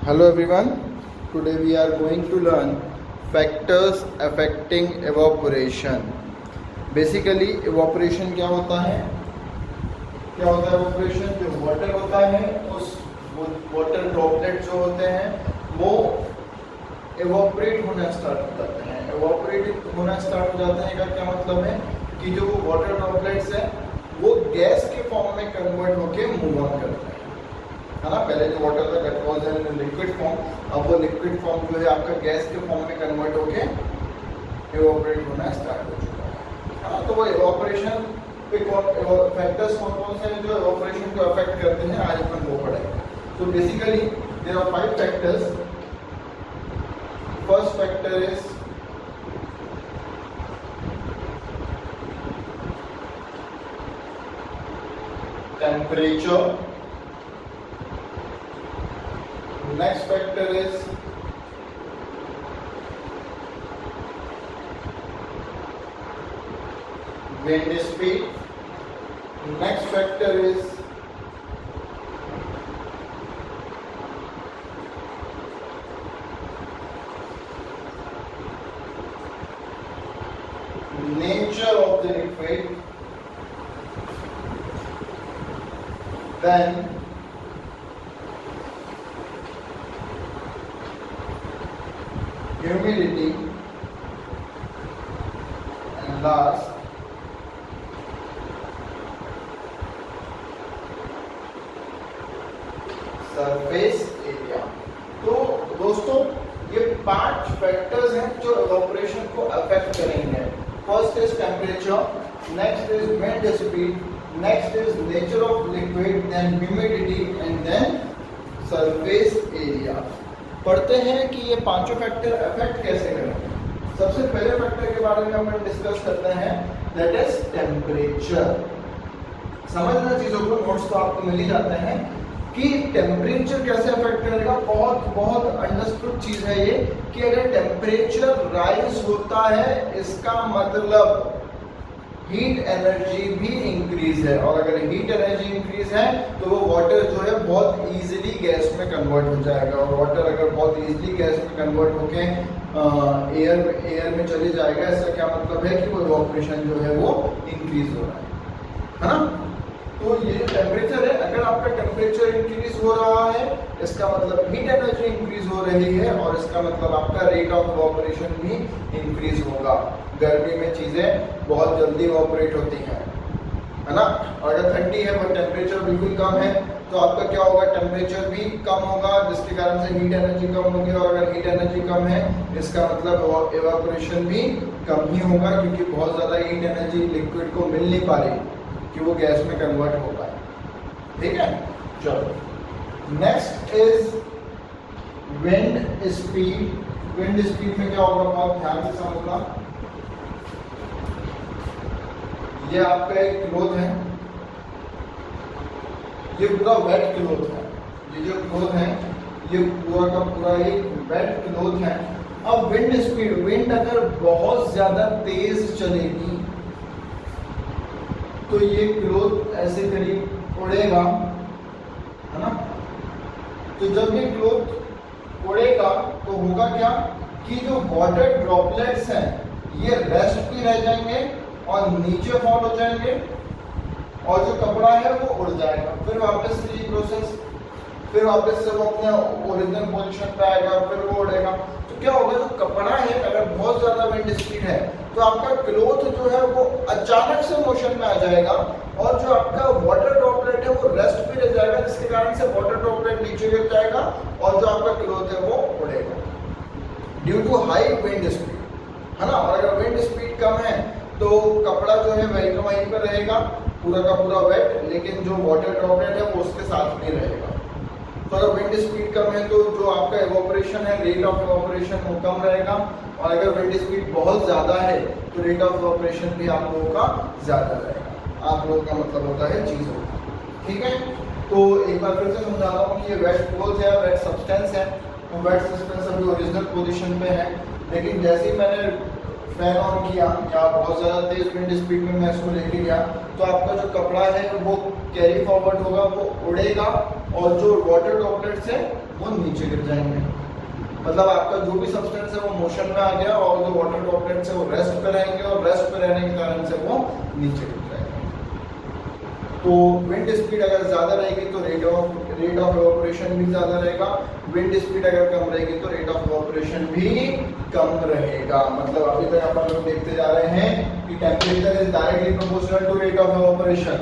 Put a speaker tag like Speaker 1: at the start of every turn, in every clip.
Speaker 1: Hello everyone, today we are going to learn factors affecting evaporation. Basically evaporation क्या होता है evaporation? जो water होता है उस वाटर ड्रॉपलेट जो होते हैं वो evaporate होना स्टार्ट हो जाते हैं। evaporate होना स्टार्ट हो जाते हैं का क्या मतलब है कि जो वाटर ड्रॉपलेट्स है वो गैस के फॉर्म में कन्वर्ट होके मूव ऑन करते हैं, है ना। पहले जो वाटर था that was in liquid form, अब वो लिक्विड फॉर्म जो है आपका गैस के फॉर्म में कन्वर्ट होके इवेपोरेट होना स्टार्ट हो चुका है ना। तो वो इवेपोरेशन पे फैक्टर्स कौन से हैं जो इवेपोरेशन को अफेक्ट करते हैं, आज अपन वो पढ़ेंगे। तो basically there are 5 factors. First factor is temperature. Next factor is wind speed. Next factor is nature of the liquid. Then humidity, and last surface area. तो दोस्तों ये 5 फैक्टर्स हैं जो इवेपोरेशन को अफेक्ट करेंगे। First is temperature, next is wind speed, next is nature of liquid, then humidity and then surface area. पढ़ते हैं कि ये पांचों फैक्टर अफेक्ट कैसे करेंगे। सबसे पहले फैक्टर के बारे में हम डिस्कस करते हैं, दैट इज टेम्परेचर। समझना चीजों को, नोट्स तो आपको मिल ही जाते हैं कि टेम्परेचर कैसे अफेक्ट करेगा। बहुत अंडरस्टूड चीज है ये कि अगर टेम्परेचर राइज होता है इसका मतलब हीट एनर्जी भी इंक्रीज है, और अगर हीट एनर्जी इंक्रीज है तो वो वाटर जो है बहुत इजीली गैस में कन्वर्ट हो जाएगा, और वाटर अगर बहुत इजीली गैस में कन्वर्ट होके एयर में चले जाएगा, इसका क्या मतलब है कि वो इवेपोरेशन जो है वो इंक्रीज हो रहा है ना। तो ये जो टेम्परेचर है, अगर आपका टेम्परेचर इंक्रीज हो रहा है इसका मतलब हीट एनर्जी इंक्रीज हो रही है, और इसका मतलब आपका रेट ऑफ इवेपोरेशन भी इंक्रीज होगा। गर्मी में चीजें बहुत जल्दी इवेपोरेट होती हैं, है ना। और अगर ठंडी है बट टेम्परेचर बिल्कुल कम है तो आपका क्या होगा, टेम्परेचर भी कम होगा, जिसके कारण से हीट एनर्जी कम होगी, और अगर हीट एनर्जी कम है इसका मतलब इवेपोरेशन भी कम ही होगा, क्योंकि बहुत ज्यादा हीट एनर्जी लिक्विड को मिल नहीं पा रही कि वो गैस में कन्वर्ट हो पाए। ठीक है, चलो next is wind speed. Wind speed में क्या होगा, बहुत ध्यान से समझना। ये आपका एक क्लोथ है, ये पूरा वेट क्लोथ है। ये जो क्लोथ है ये पूरा का पूरा एक वेट क्लोथ है। अब विंड स्पीड, विंड अगर बहुत ज्यादा तेज चलेगी तो ये क्लोथ ऐसे करीब उड़ेगा, है ना। तो जब ये क्लोथ उड़ेगा तो होगा क्या कि जो वाटर ड्रॉपलेट्स हैं ये रेस्ट भी रह जाएंगे और नीचे फॉल हो जाएंगे, और जो कपड़ा है वो उड़ जाएगा। फिर वापस से ये प्रोसेस, फिर वापस से वो अपने ओरिजिनल पोजीशन पे आएगा, फिर वो उड़ेगा। तो क्या होगा, जो कपड़ा है अगर बहुत ज्यादा विंड स्पीड है तो आपका क्लोथ जो है वो अचानक से मोशन में आ जाएगा, और जो आपका वाटर ड्रॉपलेट है वो रेस्ट पे रह जाएगा, जिसके कारण से वाटर ड्रॉपलेट नीचे गिर जाएगा और जो आपका क्लोथ है वो उड़ेगा due to high wind speed, है ना। और अगर विंड स्पीड कम है तो कपड़ा जो है वहीं पर रहेगा पूरा का पूरा वेट, लेकिन जो वाटर ड्रॉपलेट है वो उसके साथ नहीं रहेगा। तो अगर विंड स्पीड कम है तो जो आपका इवेपोरेशन है, रेट ऑफ इवेपोरेशन वो कम रहेगा, और अगर विंड स्पीड बहुत ज्यादा है तो रेट ऑफ इवेपोरेशन भी आप लोगों का ज्यादा रहेगा। आप लोगों का मतलब होता है चीजों का। ठीक है, तो एक बार फिर से समझाता हूँ कि ये वेट क्लोथ है, वेट सब्सटेंस है। तो वेट सब्सटेंस अभी ओरिजिनल पोजीशन पे है, लेकिन जैसे ही मैंने फैन ऑन किया या बहुत ज़्यादा तेज विंड स्पीड में मैं इसको लेके गया तो आपका जो कपड़ा है वो कैरी फॉरवर्ड होगा वो उड़ेगा और जो वाटर ड्रॉपलेट्स है वो नीचे गिर जाएंगे। मतलब आपका जो भी सब्सटेंस है वो मोशन में आ गया और जो वाटर ड्रॉपलेट्स है वो रेस्ट पे रहेंगे और रेस्ट पे रहने के कारण से वो नीचे गिर जाएंगे। तो विंड स्पीड अगर ज्यादा रहेगी तो रेट ऑफ इवेपोरेशन भी ज्यादा रहेगा, विंड स्पीड अगर कम रहेगी तो रेट ऑफ इवेपोरेशन भी कम रहेगा। मतलब अभी तक अपन लोग देखते जा रहे हैं कि temperature is directly proportional to rate of evaporation,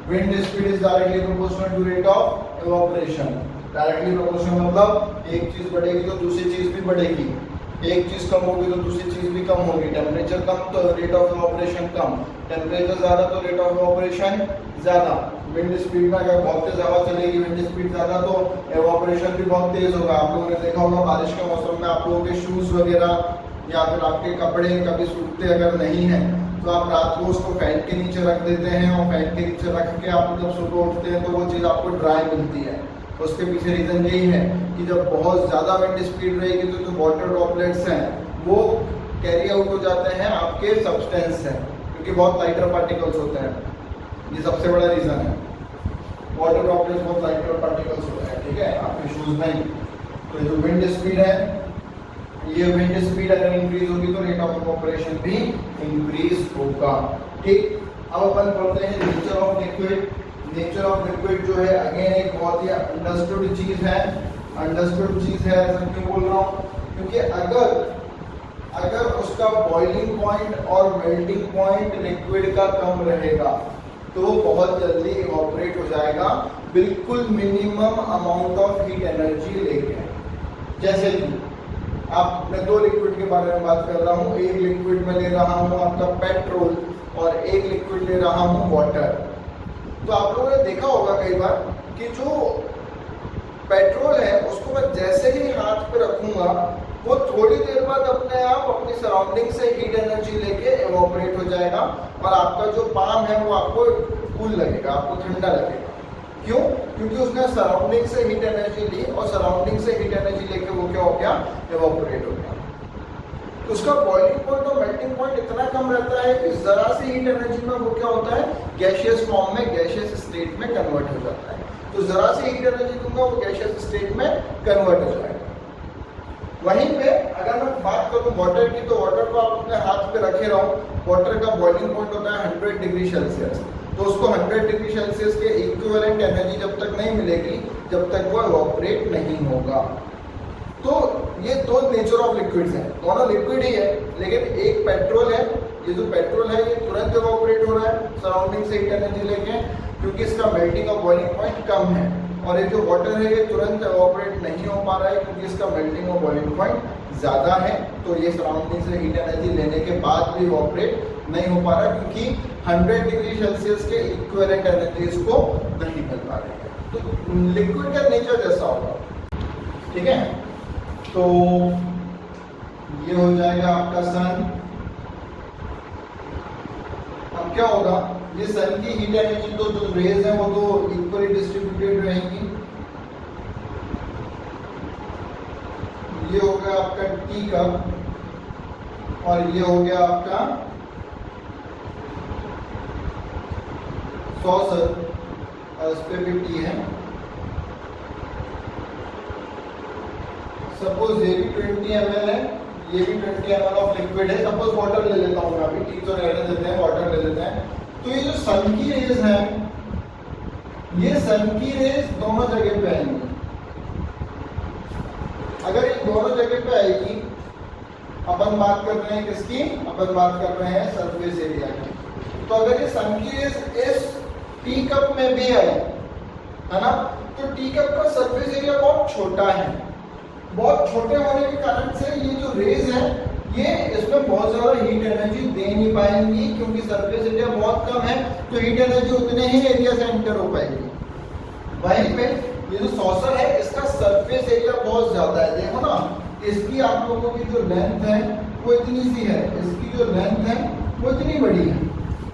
Speaker 1: wind speed is directly proportional to rate of evaporation. Directly proportional मतलब एक चीज बढ़ेगी तो दूसरी चीज भी बढ़ेगी, एक चीज कम होगी तो दूसरी चीज भी कम होगी। टेम्परेचर कम तो rate of evaporation come, temperature ज्यादा तो रेट ऑफ इवेपोरेशन ज्यादा। विंड स्पीड में अगर बहुत तेज हवा चलेगी, विंड स्पीड ज्यादा तो इवेपोरेशन भी बहुत तेज होगा। आप लोगों ने देखा होगा बारिश के मौसम में आप लोगों के शूज वगैरह या फिर आपके कपड़े कभी सूखते अगर नहीं है तो आप रात को उसको फैन के नीचे रख देते हैं और फैन के नीचे रख के आप जब सुबह उठते हैं तो वो चीज़ आपको ड्राई मिलती है। उसके पीछे रीजन यही है कि जब बहुत ज़्यादा विंड स्पीड रहेगी तो जो वाटर ड्रॉपलेट्स हैं वो कैरी आउट हो जाते हैं आपके सब्सटेंस से, क्योंकि बहुत लाइटर पार्टिकल्स होते हैं। ये सबसे बड़ा रीजन है, वाटर ड्रॉपलेट्स बहुत लाइटर पार्टिकल्स होते हैं, ठीक है, आपके शूज में। तो जो विंड स्पीड है, ये विंड स्पीड अगर इंक्रीज होगी तो रेट ऑफ इवेपोरेशन भी इंक्रीज होगा। ठीक, अब अपन पढ़ते हैं nature of liquid. Nature of liquid जो है अगेन एक बहुत ही अंडरस्टूड चीज है। अंडरस्टूड चीज है ऐसा क्यों बोल रहा हूँ, क्योंकि अगर उसका बॉइलिंग पॉइंट और मेल्टिंग पॉइंट लिक्विड का कम रहेगा तो वो बहुत जल्दी इवेपोरेट हो जाएगा, बिल्कुल minimum amount of heat energy लेके। जैसे कि आप, मैं दो लिक्विड के बारे में बात कर रहा हूँ, एक लिक्विड में ले रहा हूँ आपका पेट्रोल और एक लिक्विड ले रहा हूँ वाटर। तो आप लोगों ने देखा होगा कई बार कि जो पेट्रोल है उसको मैं जैसे ही हाथ पे रखूंगा वो थोड़ी देर बाद अपने आप अपनी सराउंडिंग से हीट एनर्जी लेके इवेपोरेट हो जाएगा और आपका जो पाम है वो आपको कूल लगेगा, आपको ठंडा लगेगा। क्यों? क्योंकि उसने सराउंडिंग से हीट एनर्जी ली और सराउंडिंग से हीट एनर्जी लेके वो क्या हो गया, इवेपोरेट हो गया। तो उसका बॉइलिंग पॉइंट और मेल्टिंग पॉइंट इतना कम रहता है कि जरा सी हीट एनर्जी में वो क्या होता है, गैसियस फॉर्म में, गैसियस स्टेट में कन्वर्ट हो जाता है। तो जरा सी हीट एनर्जी दूंगा वो गैसियस स्टेट में कन्वर्ट हो जाएगा। वहीं पे अगर मैं बात करूं वाटर की, तो वाटर को आप अपने हाथ पे रखे रहो, वाटर का बॉइलिंग पॉइंट होता है 100 डिग्री सेल्सियस। तो उसको 100 डिग्री सेल्सियस के इक्विवेलेंट एनर्जी जब तक नहीं मिलेगी जब तक वो इवेपोरेट नहीं होगा। तो ये दो नेचर ऑफ लिक्विड्स हैं, दोनों लिक्विड ही है, लेकिन एक पेट्रोल है, ये जो पेट्रोल है ये तुरंत इवेपोरेट हो रहा है सराउंडिंग से हीट एनर्जी लेके, क्योंकि इसका मेल्टिंग और बॉइलिंग पॉइंट कम है। और ये जो वाटर है ये तुरंत इवेपोरेट नहीं हो पा रहा है क्योंकि इसका मेल्टिंग और बॉइलिंग पॉइंट ज़्यादा है। तो ये सराउंडिंग से हीट एनर्जी लेने के बाद भी इवेपोरेट नहीं हो पा रहा क्योंकि 100 डिग्री सेल्सियस के इक्विवेलेंट एनर्जी इसको नहीं मिल पा रही है। तो लिक्विड का नेचर जैसा होगा, ठीक है। तो ये हो जाएगा आपका सन। अब क्या होगा, ये सन की हीट एनर्जी तो जो रेज है वो तो इक्वली डिस्ट्रीब्यूटेड रहेंगी। ये हो गया आपका टी कप और ये हो गया आपका सॉसर और इस पे भी टी है। सपोज ये भी 20 ml है, ये भी 20 ml ऑफ लिक्विड है। सपोज वाटर ले लेता हूँ मैं, अभी टी तो रहने देते हैं, वाटर ले लेते हैं। तो ये जो सन की रेज है, ये सन की रेज दोनों जगह पे आएंगी। अगर ये दोनों जगह पे आएगी, अपन बात कर रहे हैं किसकी, अपन बात कर रहे हैं सरफेस एरिया की। तो अगर ये सन की रेज इस टी कप में भी आए, है ना, तो टी कप का सरफेस एरिया बहुत छोटा है। बहुत छोटे होने के कारण से ये जो रेज है ये इसमें बहुत ज्यादा हीट एनर्जी दे नहीं पाएंगी, क्योंकि सरफेस एरिया बहुत कम है, तो हीट एनर्जी उतने ही एरिया से एंटर हो पाएगी। वहीं पे ये जो सॉसर है इसका सरफेस एरिया बहुत ज्यादा है। देखो ना, इसकी आप लोगों की जो लेंथ है वो इतनी सी है, इसकी जो लेंथ है वो इतनी बड़ी है।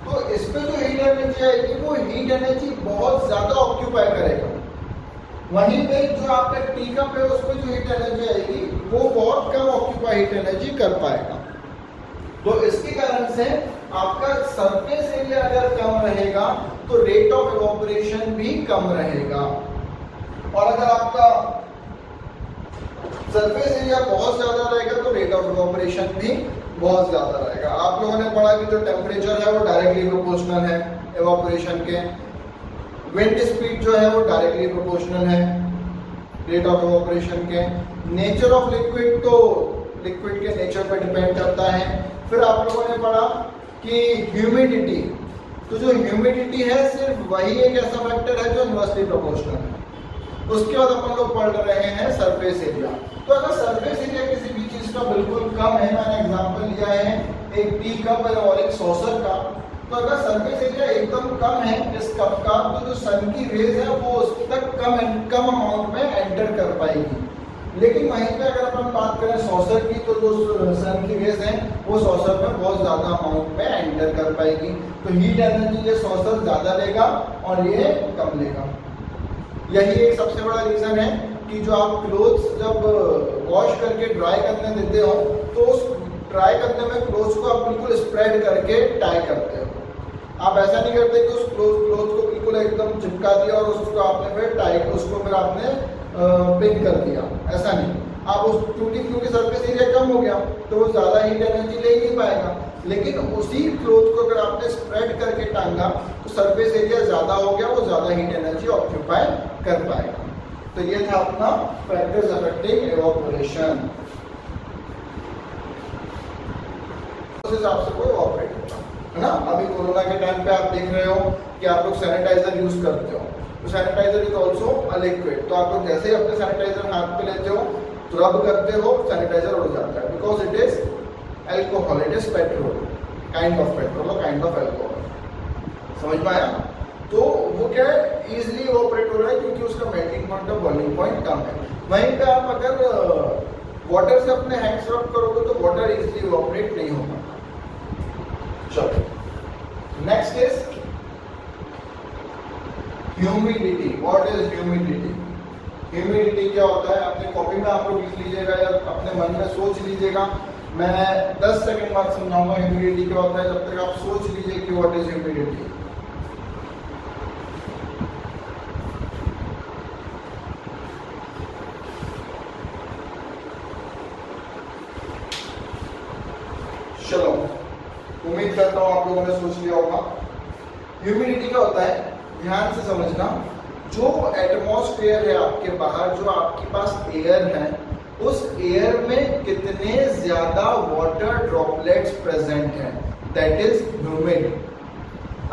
Speaker 1: तो इस पे जो हीट एनर्जी आएगी वो हीट एनर्जी बहुत ज्यादा ऑक्यूपाई करेगा। वहीं पे जो आपका टी कप है उसमें जो हीट एनर्जी आएगी वो बहुत कम ऑक्यूपाई हीट एनर्जी कर पाएगा। तो इसके कारण से आपका सरफेस एरिया अगर कम रहेगा तो रेट ऑफ इवोपरेशन भी कम रहेगा। और अगर आपका सरफेस एरिया बहुत ज्यादा रहेगा तो रेट ऑफ इवोपरेशन भी बहुत ज्यादा रहेगा। आप लोगों ने पढ़ा कि जो टेम्परेचर है वो डायरेक्टली प्रोपोर्शनल है इवोपरेशन के, विंड स्पीड जो है वो डायरेक्टली प्रोपोर्शनल है रेट ऑफ इवोपरेशन के, नेचर ऑफ लिक्विड तो लिक्विड के नेचर पर डिपेंड करता है। फिर आप लोगों ने पढ़ा कि ह्यूमिडिटी, तो जो ह्यूमिडिटी है सिर्फ वही एक ऐसा फैक्टर है जो इनवर्सली प्रोपोर्शनल है। उसके बाद अपन लोग पढ़ रहे हैं सरफेस एरिया। तो अगर सरफेस एरिया किसी भी चीज का बिल्कुल कम है, मैंने एग्जांपल लिया है एक टी कप और एक सॉसर का, तो अगर सरफेस एरिया एकदम कम है इस कप का तो जो सन की रेज है वो उस तक कम अमाउंट में एंटर कर पाएगी। लेकिन वहीं पे अगर अपन बात करें सॉसर की तो जो सन की रेज है वो सॉसर में बहुत ज्यादा अमाउंट में एंटर कर पाएगी। तो हीट एनर्जी ये सॉसर ज्यादा लेगा और ये कम लेगा। यही एक सबसे बड़ा रीजन है कि जो आप क्लोथ्स जब वॉश करके ड्राई करने देते हो तो उस ड्राई करने में क्लोथ्स को आप बिल्कुल स्प्रेड करके टाई करते हो। आप ऐसा नहीं करते कि उस क्लोथ को बिल्कुल एकदम चिपका दिया और उसको आपने फिर टाई उसको फिर आपने पिन कर दिया, ऐसा नहीं। आप उस क्योंकि सरफेस एरिया कम हो गया तो वो ज्यादा हीट एनर्जी ले नहीं पाएगा। लेकिन उसी क्लोथ को अगर आपने स्प्रेड करके टांगा तो सरफेस एरिया ज्यादा हो गया, वो ज्यादा हीट एनर्जी ऑक्यूपाई कर पाएगा। तो ये था अपना फैक्टर्स अफेक्टिंग इवोपरेशन। उस हिसाब से कोई इवोपरेट होगा, है ना। अभी कोरोना के टाइम पे आप देख रहे हो कि आप लोग सैनिटाइजर यूज करते हो, तो sanitizer is also a liquid. तो आप लोग जैसे ही अपने सैनिटाइजर हाथ पे लेते हो तो रब करते हो, सैनिटाइजर उड़ जाता है, because it is alcohol, it is petrol, kind of petrol और काइंड ऑफ एल्कोहल। समझ में आया? तो वो क्या है, इजिली इवोपरेट हो रहा है क्योंकि उसका मेल्टिंग पॉइंट और बॉइलिंग पॉइंट कम है। वहीं पे आप अगर वाटर से अपने हैंड्स रब करोगे तो वाटर इजिली इवोपरेट नहीं होगा। चलो next is humidity. What is humidity? Humidity क्या होता है अपनी कॉपी में आप लोग लिख लीजिएगा या अपने मन में सोच लीजिएगा। मैं 10 सेकंड बाद समझाऊंगा ह्यूमिडिटी क्या होता है, जब तक आप सोच लीजिए कि व्हाट इज ह्यूमिडिटी। चलो उम्मीद करता हूं आप लोगों ने सोच लिया होगा। ह्यूमिडिटी क्या होता है, ध्यान से समझना। जो एटमॉस्फेयर है आपके बाहर, जो आपके पास एयर है, उस एयर में कितने ज्यादा वाटर ड्रॉपलेट्स प्रेजेंट हैं, दैट इज ह्यूमिड।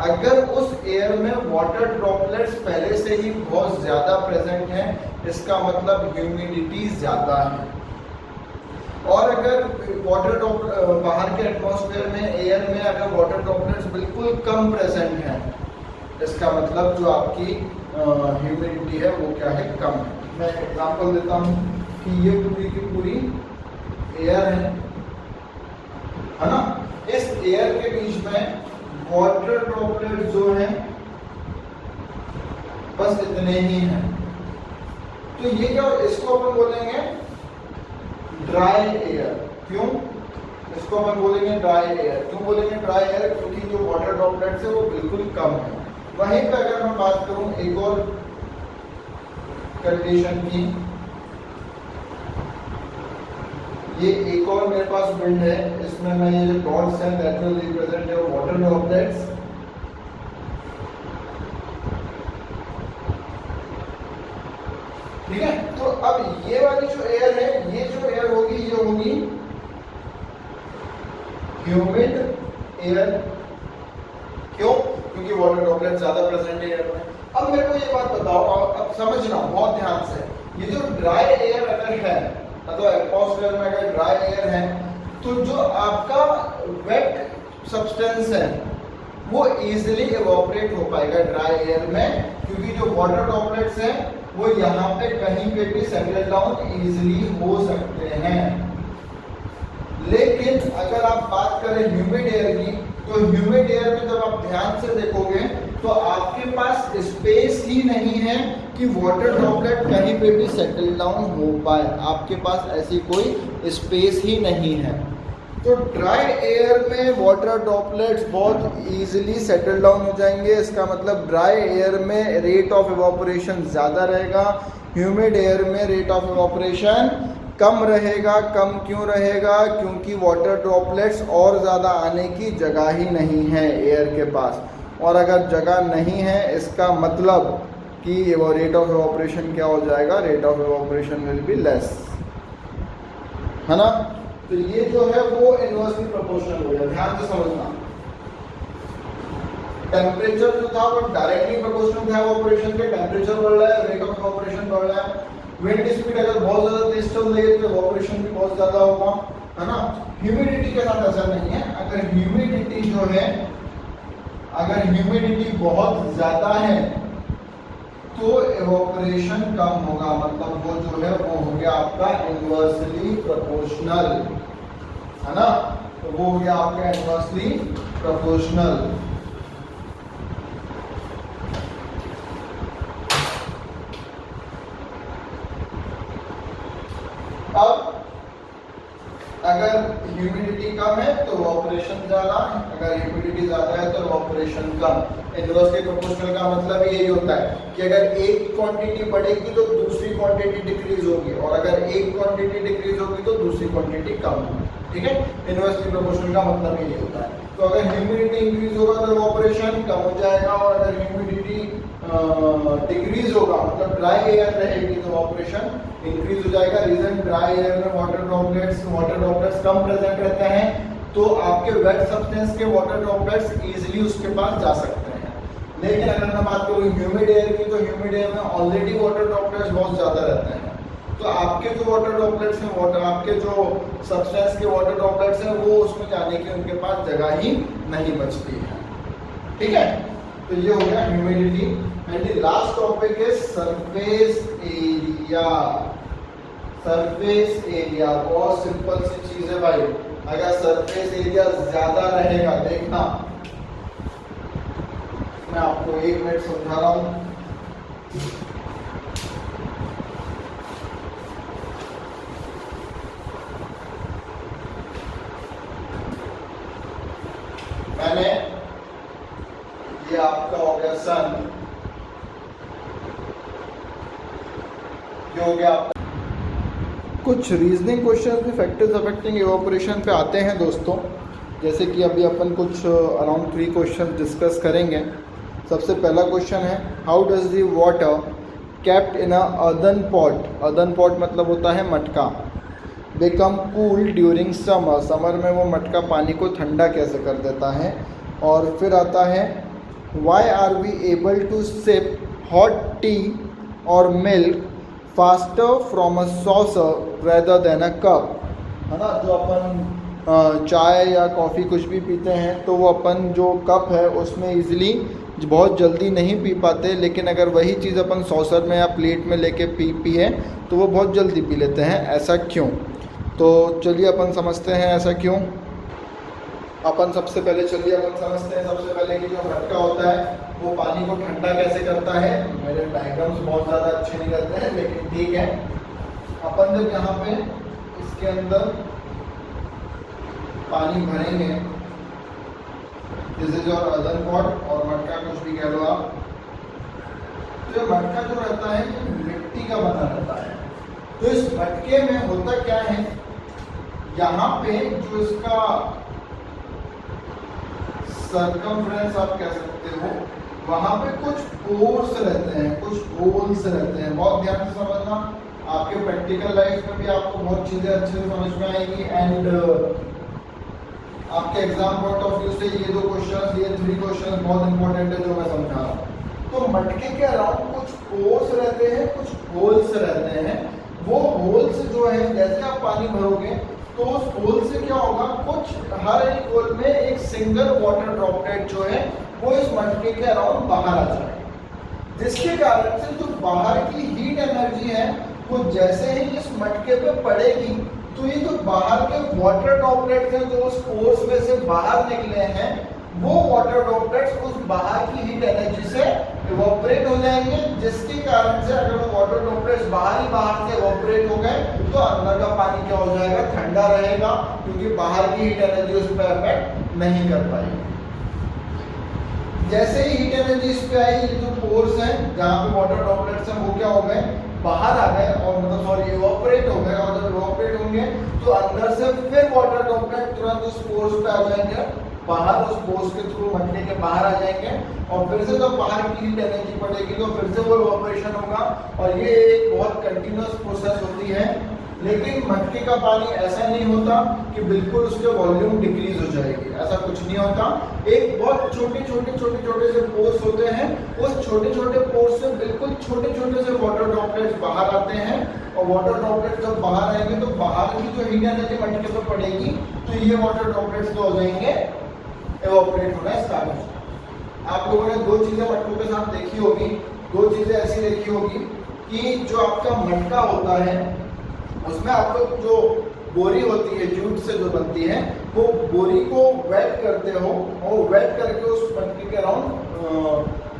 Speaker 1: अगर उस एयर में वाटर ड्रॉपलेट्स पहले से ही बहुत ज्यादा प्रेजेंट हैं, इसका मतलब ह्यूमिडिटी ज्यादा है। और अगर वाटर बाहर के एटमॉस्फेयर में, एयर में अगर वाटर ड्रॉपलेट्स बिल्कुल कम प्रेजेंट हैं, इसका मतलब जो आपकी ह्यूमिडिटी है वो क्या है, कम है। मैं एग्जांपल देता हूँ कि ये पूरी की पूरी एयर है ना। इस एयर के बीच में वाटर ड्रॉपलेट जो है बस इतने ही हैं। तो ये क्या, इसको अपन बोलेंगे ड्राई एयर। क्यों इसको अपन बोलेंगे ड्राई एयर? क्यों बोलेंगे ड्राई एयर? क्योंकि जो वाटर ड्रॉपलेट्स है वो बिल्कुल कम है। वहीं पे अगर मैं बात करूं एक और कंडीशन की, ये एक और मेरे पास विंड है, इसमें मैं ये जो डॉट्स हैं that will represent your water droplets. ठीक है, तो अब ये वाली जो एयर है, ये जो एयर होगी ये होगी ह्यूमिड एयर। क्यों? क्योंकि वाटर ड्रॉपलेट ज्यादा प्रेजेंट है एयर में। अब मेरे को ये बात बताओ, अब समझना बहुत ध्यान से, ये जो ड्राई एयर अगर है, मतलब एटमॉस्फेयर में अगर ड्राई एयर है, तो जो आपका वेट सब्सटेंस है वो इजीली इवोपरेट हो पाएगा ड्राई एयर में, क्योंकि जो वाटर ड्रॉपलेट्स हैं वो यहाँ पे कहीं पे भी सेटल डाउन इजीली हो सकते हैं। लेकिन अगर आप बात करें ह्यूमिड एयर की, तो ह्यूमिड एयर में जब आप ध्यान से देखोगे तो आपके पास स्पेस ही नहीं है कि वाटर ड्रॉपलेट कहीं पे भी सेटल डाउन हो पाए। आपके पास ऐसी कोई स्पेस ही नहीं है। तो ड्राई एयर में वाटर ड्रॉपलेट्स बहुत इजीली सेटल डाउन हो जाएंगे। इसका मतलब ड्राई एयर में रेट ऑफ इवापोरेशन ज़्यादा रहेगा, ह्यूमिड एयर में रेट ऑफ इवापोरेशन कम रहेगा। कम क्यों रहेगा? क्योंकि वाटर ड्रॉपलेट्स और ज़्यादा आने की जगह ही नहीं है एयर के पास, और अगर जगह नहीं है इसका मतलब कि वो रेट ऑफ इवापोरेशन क्या हो जाएगा? Rate of evaporation will be less, है ना। तो ये जो है वो इनवर्सली प्रोपोर्शनल हो गया, ध्यान से समझना। टेम्परेचर जो था वो डायरेक्टली प्रोपोर्शनल था इवापोरेशन के, टेम्परेचर बढ़ रहा है, रेट ऑफ इवापोरेशन बढ़ रहा है। विंड स्पीड अगर बहुत ज्यादा तेज चल रही है तो इवापोरेशन भी बहुत ज्यादा होगा, है ना। ह्यूमिडिटी के साथ ऐसा नहीं है। अगर ह्यूमिडिटी जो है, अगर ह्यूमिडिटी बहुत ज्यादा है तो इवापोरेशन कम होगा, मतलब वो जो है वो हो गया आपका इनवर्सली प्रोपोर्शनल, है ना। तो वो हो गया आपका इनवर्सली प्रोपोर्शनल। अब अगर ह्यूमिडिटी कम है तो इवापोरेशन ज्यादा, अगर ह्यूमिडिटी ज्यादा है तो इवापोरेशन कम। इनवर्सली प्रोपोर्शनल का मतलब यही होता है कि अगर एक क्वांटिटी बढ़ेगी तो दूसरी क्वांटिटी डिक्रीज होगी, और अगर एक क्वांटिटी डिक्रीज होगी तो दूसरी क्वांटिटी कम होगी, ठीक है। इनवर्सली प्रोपोर्शनल का मतलब यही होता है। तो अगर ह्यूमिडिटी इंक्रीज होगा तो इवापोरेशन कम हो जाएगा, और अगर ह्यूमिडिटी डिक्रीज होगा मतलब ड्राई एयर रहेगी तो इवापोरेशन इंक्रीज हो जाएगा। रीजन ड्राई एयर में वाटर ड्रॉपलेट्स कम प्रेजेंट रहते हैं, तो आपके वेट सब्सटेंस के वाटर ड्रॉपलेट्स इजीली उसके पास जा सकते हैं। लेकिन अगर मैं बात करूँ ह्यूमिड एयर की, तो ह्यूमिड एयर में ऑलरेडी वाटर ड्रॉपलेट्स बहुत ज़्यादा रहते हैं, तो आपके जो वाटर ड्रॉपलेट्स हैं, आपके जो सब्सटेंस के वाटर ड्रॉपलेट्स हैं, वो उसमें जाने की उनके पास जगह ही नहीं बचती है, ठीक है। तो ये हो गया humidity. And the last topic is surface area. Surface area बहुत सिंपल सी चीज है भाई। अगर सरफेस एरिया ज्यादा रहेगा, देखना मैं आपको 1 मिनट समझा रहा हूं। मैंने ये आपका हो गया सन, ये हो गया आपका। कुछ रीजनिंग क्वेश्चन भी फैक्टर्स अफेक्टिंग इवेपोरेशन पे आते हैं दोस्तों, जैसे कि अभी अपन कुछ अराउंड 3 क्वेश्चन डिस्कस करेंगे। सबसे पहला क्वेश्चन है, how does the water kept in a earthen pot, earthen pot मतलब होता है मटका, become cool during summer, summer में वो मटका पानी को ठंडा कैसे कर देता है। और फिर आता है, why are we able to sip hot tea और milk faster from a saucer rather than a cup, है ना। जो अपन चाय या कॉफ़ी कुछ भी पीते हैं तो वो अपन जो कप है उसमें ईजिली बहुत जल्दी नहीं पी पाते, लेकिन अगर वही चीज़ अपन सॉसर में या प्लेट में लेके पिए तो वो बहुत जल्दी पी लेते हैं। ऐसा क्यों? तो चलिए अपन समझते हैं ऐसा क्यों। अपन सबसे पहले समझते हैं सबसे पहले कि जो मटका होता है वो पानी को ठंडा कैसे करता है। मेरे डायग्राम्स बहुत ज़्यादा अच्छे नहीं करते हैं, लेकिन ठीक है। अपन जब यहाँ पे इसके अंदर पानी भरेंगे, this is your earthen pot और मटका कुछ भी कह लो आप, तो मटका जो रहता है ये मिट्टी का बना रहता है। तो इस मटके में होता क्या है, यहाँ पे जो इसका सर्कमफ्रेंस आप कह सकते हो, वहां पे कुछ पोर्स रहते हैं, कुछ होल्स रहते हैं। बहुत ध्यान से समझना, आपके प्रैक्टिकल लाइफ में भी आपको बहुत चीजें अच्छे से समझ में आएंगी। एंड आपके एग्जाम पॉइंट ऑफ व्यू से ये 2 क्वेश्चन, ये 3 क्वेश्चन बहुत इंपॉर्टेंट है जो मैं समझा रहा हूँ। तो मटके के अराउंड कुछ पोर्स रहते हैं, कुछ होल्स रहते हैं। वो होल्स जो है, जैसे आप पानी भरोगे तो उस होल से क्या होगा, कुछ हर एक होल में एक सिंगल वाटर ड्रॉपलेट जो है वो इस मटके के अराउंड बाहर आ जाए, जिसके कारण से जो बाहर की हीट एनर्जी है वो जैसे ही इस मटके पे पड़ेगी तो ये जो बाहर के वाटर ड्रॉपलेट्स हैं जो उस पोर्स में से बाहर निकले हैं वो वाटर ड्रॉपलेट्स उस बाहर की हीट एनर्जी से इवोपरेट हो जाएंगे, जिसके कारण से अगर वो वाटर ड्रॉपलेट्स बाहर से इवोपरेट हो गए तो अंदर का पानी क्या हो जाएगा, ठंडा रहेगा, क्योंकि बाहर की हीट एनर्जी उस पर इफेक्ट नहीं कर पाएगी। जैसे ही हीट एनर्जी इस पे आई, ये जो पोर्स हैं जहाँ पे वाटर ड्रॉपलेट्स हैं वो क्या हो गए, बाहर आ गए, और मतलब सॉरी इवोपरेट हो गए, और जब इवोपरेट होंगे तो अंदर से फिर वाटर ड्रॉपलेट तुरंत उस पोर्स पे आ जाएंगे बाहर, उस पोर्स के थ्रू मटके के बाहर आ जाएंगे, और फिर से जब बाहर की हीट एनर्जी पड़ेगी तो फिर से वो इवोपरेशन होगा, और ये एक बहुत कंटिन्यूअस प्रोसेस होती है। लेकिन मटके का पानी ऐसा नहीं होता कि बिल्कुल उसके वॉल्यूम डिक्रीज हो जाएगी, ऐसा कुछ नहीं होता। एक बहुत छोटे छोटे से पोर्स होते हैं, उस छोटे छोटे पोर्स से बिल्कुल छोटे छोटे से वाटर ड्रॉपलेट्स बाहर आते हैं, और वाटर ड्रॉपलेट्स जब बाहर आएंगे तो बाहर की जो हीट एनर्जी मटके पर पड़ेगी तो ये वाटर ड्रॉपलेट्स तो हो जाएंगे इवोपरेट होना स्टार्ट हो जाएगा। आप लोगों ने दो चीजें मटकों के साथ देखी होगी, दो चीजें ऐसी देखी होगी कि जो आपका मटका होता है उसमें आप लोग जो बोरी होती है जूट से जो बनती है, वो बोरी को वेट करते हो और वेट करके उस मटके के अराउंड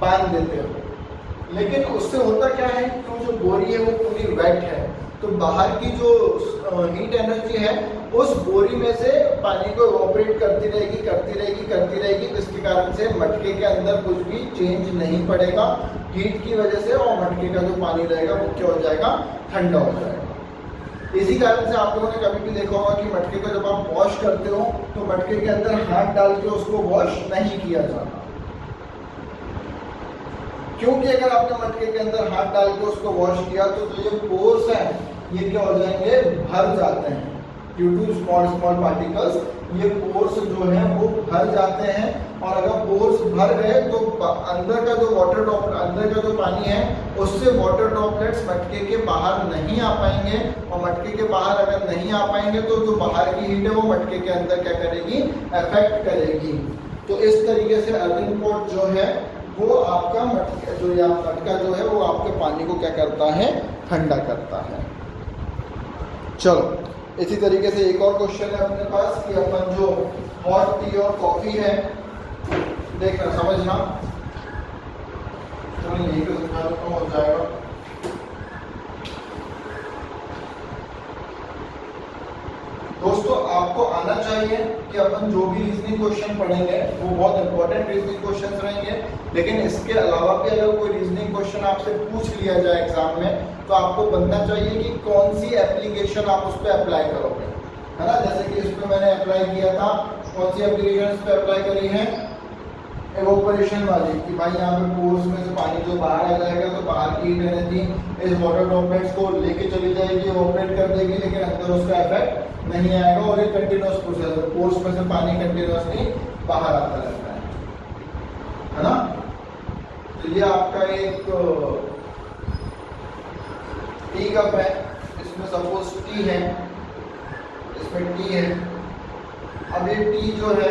Speaker 1: बांध देते हो। लेकिन उससे होता क्या है कि जो बोरी है वो पूरी वेट है, तो बाहर की जो हीट एनर्जी है उस बोरी में से पानी को इवोपरेट करती रहेगी, जिसके कारण से मटके के अंदर कुछ भी चेंज नहीं पड़ेगा हीट की वजह से, और मटके का जो पानी रहेगा वो क्या हो जाएगा, ठंडा हो जाएगा। इसी कारण से आप लोगों ने कभी भी देखा होगा कि मटके को जब आप वॉश करते हो तो मटके के अंदर हाथ डाल के उसको वॉश नहीं किया जाता, क्योंकि अगर आपने मटके के अंदर हाथ डाल के उसको वॉश किया तो जो ये पोर्स हैं ये क्या हो जाएंगे, भर जाते हैं ड्यू टू स्मॉल पार्टिकल्स। ये पोर्स जो है वो भर जाते हैं, और अगर पोर्स भर गए तो अंदर का जो अंदर का जो पानी है उससे वाटर ड्रॉपलेट्स मटके के बाहर नहीं आ पाएंगे, और मटके के बाहर अगर नहीं आ पाएंगे तो जो बाहर की हीट है वो मटके के अंदर क्या करेगी, अफेक्ट करेगी। तो इस तरीके से अर्थिंग पॉट जो है वो आपका मटका जो है वो आपके पानी को क्या करता है, ठंडा करता है। चलो इसी तरीके से एक और क्वेश्चन है अपने पास कि अपन जो हॉट टी और कॉफी है, देखना समझना, चलो यही तो समझा देता हूँ, हो जाएगा। दोस्तों आपको आना चाहिए कि अपन जो भी रीजनिंग क्वेश्चन पढ़ेंगे वो बहुत इंपॉर्टेंट रीजनिंग क्वेश्चन रहेंगे, लेकिन इसके अलावा भी अगर कोई रीजनिंग क्वेश्चन आपसे पूछ लिया जाए एग्जाम में तो आपको बनना चाहिए कि कौन सी एप्लीकेशन आप उस पर अप्लाई करोगे, है ना। जैसे कि इस पर मैंने अप्लाई किया था, कौन सी एप्लीकेशन इस पर अप्लाई करी है, इवोपरेशन वाली, कि भाई यहाँ पे पोर्स में से पानी जो बाहर आ जाएगा तो बाहर की हीट एनर्जी इस वाटर ड्रॉपलेट्स को लेके चली जाएगी, इवोपरेट कर देगी, लेकिन अंदर उसका इफेक्ट नहीं आएगा, और एक कंटिन्यूअस प्रोसेस है, पोर्स में से पानी कंटिन्यूअसली बाहर आता रहता है ना। तो ये आपका एक टी कप है, इसमें सपोज टी है, इसमें टी है। अब ये टी जो है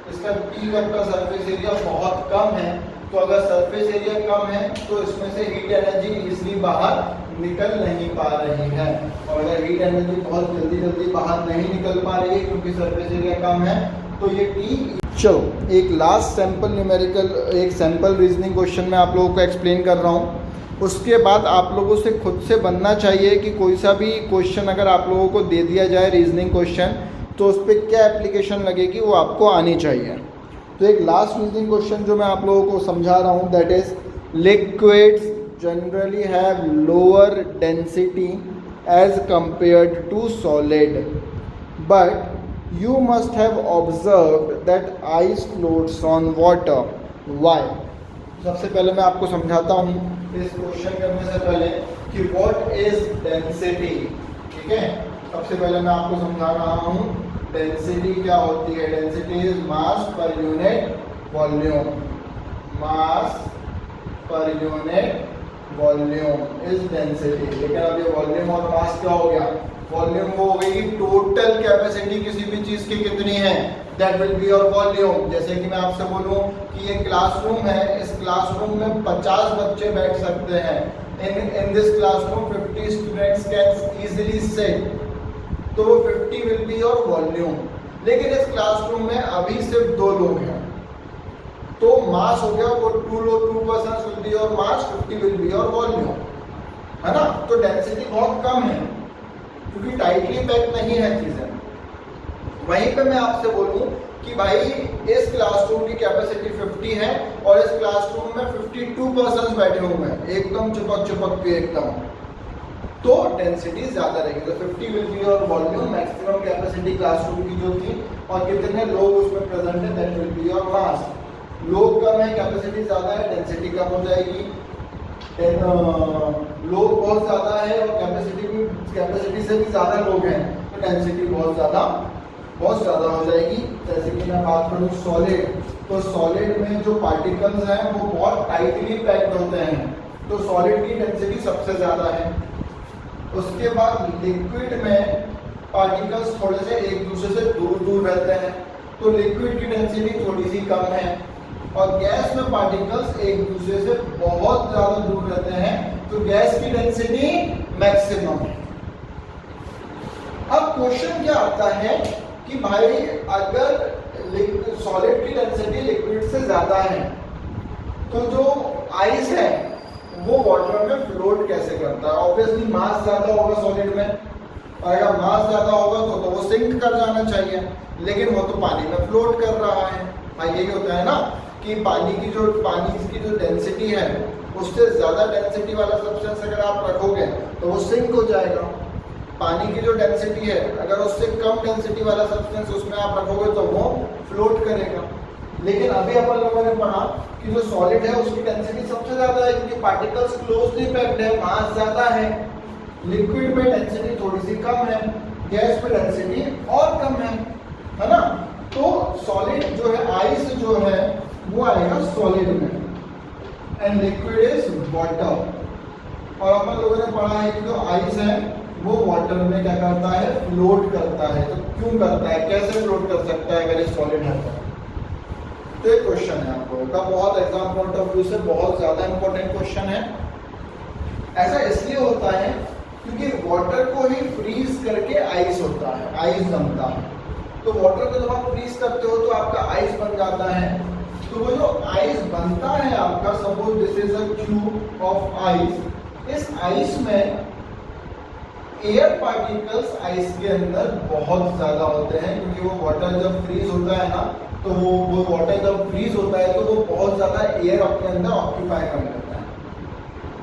Speaker 1: इसका टी कप का सरफेस एरिया बहुत कम है, तो अगर सरफेस एरिया कम है तो इसमें से हीट एनर्जी इजीली बाहर निकल नहीं पा रही है, और अगर हीट एनर्जी बहुत जल्दी बाहर नहीं निकल पा रही है क्योंकि सरफेस एरिया कम है तो ये टी। चलो एक लास्ट सैंपल न्यूमेरिकल, एक सैंपल रीजनिंग क्वेश्चन मैं आप लोगों को एक्सप्लेन कर रहा हूँ, उसके बाद आप लोगों से खुद से बनना चाहिए कि कोई सा भी क्वेश्चन अगर आप लोगों को दे दिया जाए रीजनिंग क्वेश्चन तो उस पर क्या एप्लीकेशन लगेगी वो आपको आनी चाहिए। तो एक लास्ट रीजनिंग क्वेश्चन जो मैं आप लोगों को समझा रहा हूँ, that is liquids generally have lower density as compared to solid, but you must have observed that ice floats on water, why. सबसे पहले मैं आपको समझाता हूँ इस क्वेश्चन करने से पहले कि व्हाट इज डेंसिटी, ठीक है। सबसे पहले मैं आपको समझा रहा हूँ डेंसिटी क्या होती है। Density is mass per unit volume, mass per unit volume is density. लेकिन अब ये वॉल्यूम और मास क्या हो गया, वॉल्यूम वो हो गई टोटल कैपेसिटी किसी भी चीज की कितनी है, that will be your volume. जैसे कि मैं आपसे बोलूं कि ये क्लासरूम है, इस क्लासरूम में 50 बच्चे बैठ सकते हैं, in this classroom 50 students can easily sit, तो 50 विल बी योर वॉल्यूम। लेकिन इस क्लासरूम में अभी सिर्फ 2 लोग हैं, तो मास हो गया वो 2% will be your mass, 50 will be your volume, है ना। तो डेंसिटी बहुत कम है क्योंकि टाइटली पैक नहीं है चीजें। वहीं पे मैं आपसे बोलूं कि भाई इस क्लासरूम की कैपेसिटी 50 है और इस क्लासरूम में 52% बैठे हुए हैं एकदम चिपक के एकदम, तो डेंसिटी ज्यादा रहेगी। तो 50 will be your volume, maximum capacity classroom की जो थी, और कितने लोग उसमें प्रेजेंट है, दैट विल बी योर मास। लोग कम है, कैपेसिटी ज्यादा है, डेंसिटी कम हो जाएगी। लोग बहुत ज्यादा है और कैपेसिटी से भी ज्यादा लोग हैं, तो डेंसिटी बहुत ज्यादा हो जाएगी। जैसे कि मैं बात करूं सॉलिड, तो सॉलिड में जो पार्टिकल्स हैं वो बहुत टाइटली पैक्ड होते हैं, तो सॉलिड की डेंसिटी सबसे ज्यादा है। उसके बाद लिक्विड में पार्टिकल्स थोड़े से एक दूसरे से दूर रहते हैं, तो लिक्विड की डेंसिटी थोड़ी सी कम है। और गैस में पार्टिकल्स एक दूसरे से बहुत ज्यादा दूर रहते हैं, तो गैस की डेंसिटी मैक्सिमम है। अब क्वेश्चन क्या आता है कि भाई अगर सॉलिड की डेंसिटी लिक्विड से ज्यादा है, तो जो आइस है वो वाटर में फ्लोट कैसे करता है? ऑब्वियसली मास ज्यादा होगा सॉलिड में, और अगर मास ज्यादा होगा तो वो सिंक कर जाना चाहिए, लेकिन वो तो पानी में फ्लोट कर रहा है। हाँ, यही होता है ना कि पानी की जो डेंसिटी है उससे ज्यादा डेंसिटी वाला सब्सटेंस अगर आप रखोगे तो वो सिंक हो जाएगा। पानी की जो डेंसिटी है अगर उससे कम डेंसिटी वाला सब्सटेंस उसमें आप रखोगे तो वो फ्लोट करेगा। लेकिन अभी अपन लोगों ने पढ़ा कि जो सॉलिड है उसकी डेंसिटी सबसे ज्यादा है क्योंकि पार्टिकल्स क्लोजली पैक्ड है, मास ज्यादा है। लिक्विड में डेंसिटी थोड़ी सी कम है, गैस में डेंसिटी और कम है ना। तो सॉलिड जो है, आइस जो है वो आएगा सॉलिड में, एंड लिक्विड इज वाटर। और अपन लोगों ने पढ़ा है कि जो आइस है वो वाटर में क्या करता है, फ्लोट करता है। तो क्यों करता है, कैसे फ्लोट कर सकता है अगर ये सॉलिड है? तो एक क्वेश्चन है आप लोगों का, बहुत एग्जाम पॉइंट ऑफ व्यू से बहुत ज्यादा इंपॉर्टेंट क्वेश्चन है। ऐसा इसलिए होता है क्योंकि वाटर को ही फ्रीज करके आइस होता है, आइस जमता है। तो वाटर को जब आप फ्रीज करते हो तो आपका आइस बन जाता है। तो वो जो आइस बनता है आपका, suppose this is a cube of ice, इस आइस में एयर पार्टिकल्स आइस के अंदर बहुत ज्यादा होते हैं क्योंकि वो वाटर जब फ्रीज होता है ना, तो वो वाटर जब फ्रीज होता है तो वो बहुत ज्यादा एयर अपने अंदर ऑक्यूपाई कर लेता है।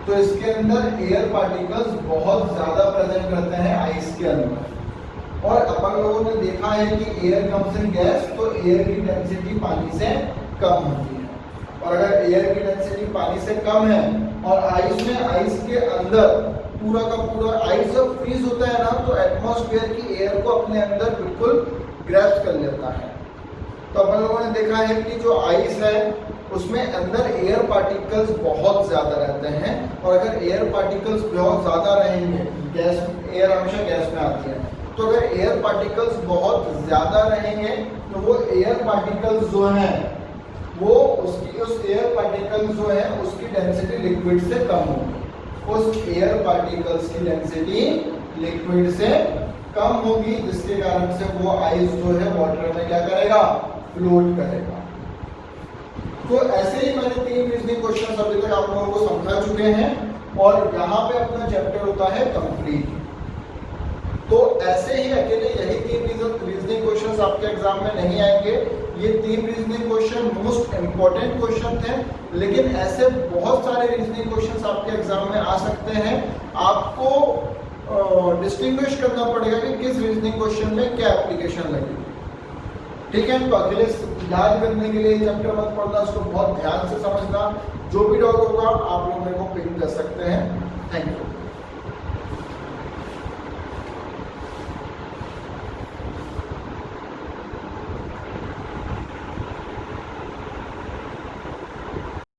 Speaker 1: तो इसके अंदर एयर पार्टिकल्स बहुत ज्यादा प्रेजेंट रहते हैं आइस के अंदर। और अपन लोगों ने देखा है कि एयर कम्स इन गैस, तो एयर की डेंसिटी पानी से कम होती है। और अगर एयर की डेंसिटी पानी से कम है और आइस में, आइस के अंदर पूरा का पूरा आइस जब फ्रीज होता है ना, तो एटमॉस्फेयर की एयर को अपने अंदर बिल्कुल ग्रैस्प कर लेता है। तो अपन लोगों ने देखा है कि जो आइस है उसमें अंदर एयर पार्टिकल्स बहुत ज्यादा रहते हैं, और अगर एयर पार्टिकल्स बहुत ज्यादा रहेंगे, गैस, एयर हमेशा गैस में आती है, तो अगर एयर पार्टिकल्स बहुत ज्यादा रहेंगे तो वो एयर पार्टिकल्स जो हैं वो उस एयर पार्टिकल्स जो है उसकी डेंसिटी लिक्विड से कम होगी। उस एयर पार्टिकल्स की डेंसिटी लिक्विड से कम होगी, जिसके कारण से वो आइस जो है वाटर में क्या करेगा, फ्लोट करेगा। तो ऐसे ही मैंने 3 रीजनिंग क्वेश्चन अभी तक आप लोगों को समझा चुके हैं, और यहाँ पे अपना चैप्टर होता है कंप्लीट। तो ऐसे ही अकेले यही 3 रीजनिंग क्वेश्चंस आपके एग्जाम में नहीं आएंगे। ये 3 reasoning question most important question थे, लेकिन ऐसे बहुत सारे रीजनिंग क्वेश्चंस आपके एग्जाम में आ सकते हैं। आपको डिस्टिंग्विश करना पड़ेगा कि किस रीजनिंग क्वेश्चन में क्या एप्लीकेशन लगेगी। ठीक है, तो अगले याद करने के लिए चैप्टर मत पढ़ना, उसको बहुत ध्यान से समझना। जो भी डाउट होगा आप लोग मेरे को पिंग कर सकते हैं। Thank you.